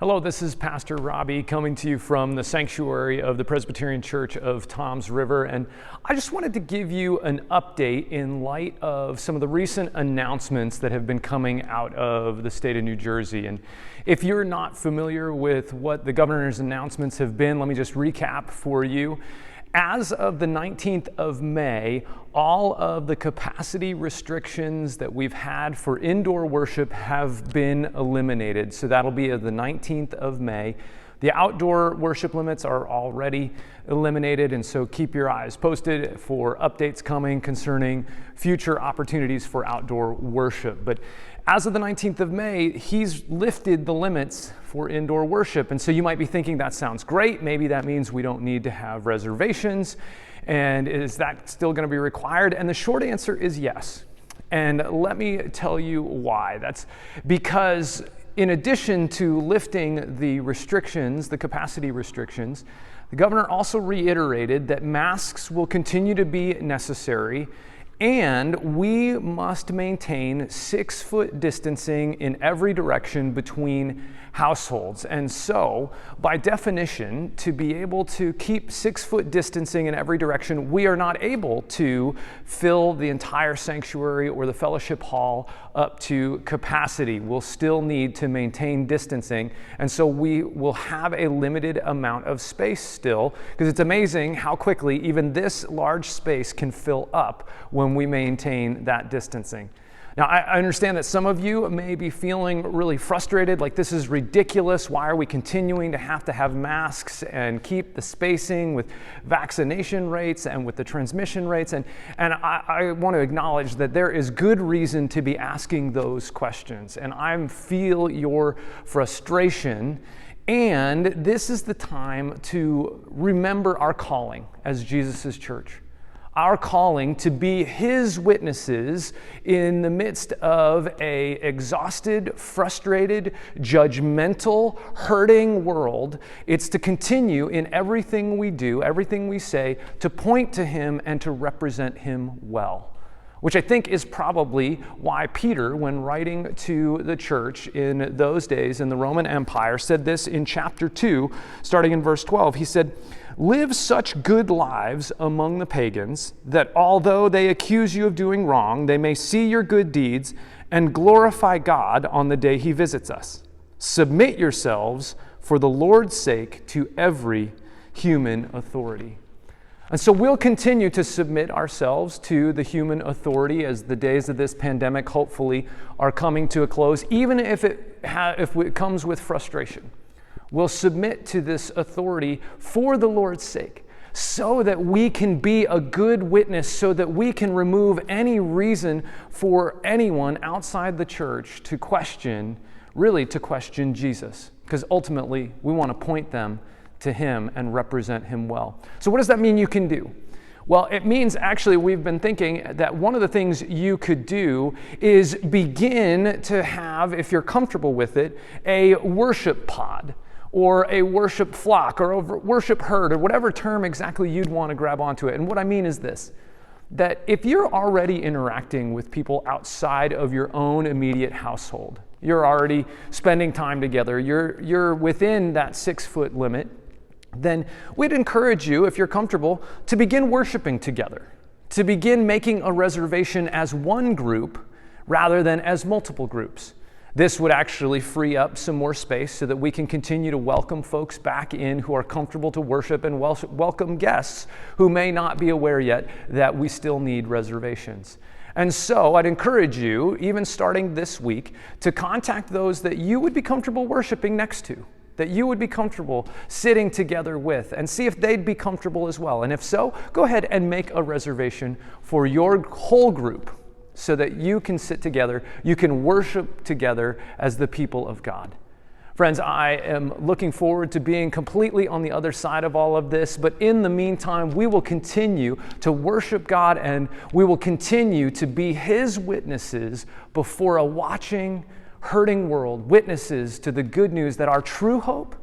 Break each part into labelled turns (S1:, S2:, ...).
S1: Hello, this is Pastor Robbie coming to you from the sanctuary of the Presbyterian Church of Toms River, and I just wanted to give you an update in light of some of the recent announcements that have been coming out of the state of New Jersey. And if you're not familiar with what the governor's announcements have been, let me just recap for you. As of the 19th of May, all of the capacity restrictions that we've had for indoor worship have been eliminated. So that'll be the 19th of May. The outdoor worship limits are already eliminated, and so keep your eyes posted for updates coming concerning future opportunities for outdoor worship. But as of the 19th of May, he's lifted the limits for indoor worship. And so you might be thinking, that sounds great. Maybe that means we don't need to have reservations. And is that still going to be required? And the short answer is yes. And let me tell you why. That's because in addition to lifting the restrictions, the capacity restrictions, the governor also reiterated that masks will continue to be necessary, and we must maintain 6-foot distancing in every direction between households. And so, by definition, to be able to keep 6-foot distancing in every direction, we are not able to fill the entire sanctuary or the fellowship hall up to capacity. We'll still need to maintain distancing. And so we will have a limited amount of space still, because it's amazing how quickly even this large space can fill up when we maintain that distancing. Now, I understand that some of you may be feeling really frustrated, like this is ridiculous. Why are we continuing to have masks and keep the spacing with vaccination rates and with the transmission rates? And I want to acknowledge that there is good reason to be asking those questions. And I feel your frustration. And this is the time to remember our calling as Jesus' church. Our calling to be His witnesses in the midst of an exhausted, frustrated, judgmental, hurting world. It's to continue in everything we do, everything we say, to point to Him and to represent Him well. Which I think is probably why Peter, when writing to the church in those days in the Roman Empire, said this in chapter 2, starting in verse 12. He said, "Live such good lives among the pagans that although they accuse you of doing wrong, they may see your good deeds and glorify God on the day He visits us. Submit yourselves for the Lord's sake to every human authority." And so we'll continue to submit ourselves to the human authority as the days of this pandemic hopefully are coming to a close, even if it comes with frustration. We'll submit to this authority for the Lord's sake, so that we can be a good witness, so that we can remove any reason for anyone outside the church to question Jesus. Because ultimately, we want to point them to Him and represent Him well. So what does that mean you can do? Well, it means actually we've been thinking that one of the things you could do is begin to have, if you're comfortable with it, a worship pod or a worship flock or a worship herd or whatever term exactly you'd want to grab onto it. And what I mean is this, that if you're already interacting with people outside of your own immediate household, you're already spending time together, you're within that 6-foot limit, then we'd encourage you, if you're comfortable, to begin worshiping together, to begin making a reservation as one group rather than as multiple groups. This would actually free up some more space so that we can continue to welcome folks back in who are comfortable to worship and welcome guests who may not be aware yet that we still need reservations. And so I'd encourage you, even starting this week, to contact those that you would be comfortable worshiping next to, that you would be comfortable sitting together with, and see if they'd be comfortable as well. And if so, go ahead and make a reservation for your whole group so that you can sit together, you can worship together as the people of God. Friends, I am looking forward to being completely on the other side of all of this, but in the meantime, we will continue to worship God and we will continue to be His witnesses before a watching, hurting world, witnesses to the good news that our true hope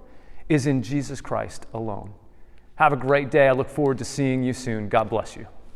S1: is in Jesus Christ alone. Have a great day. I look forward to seeing you soon. God bless you.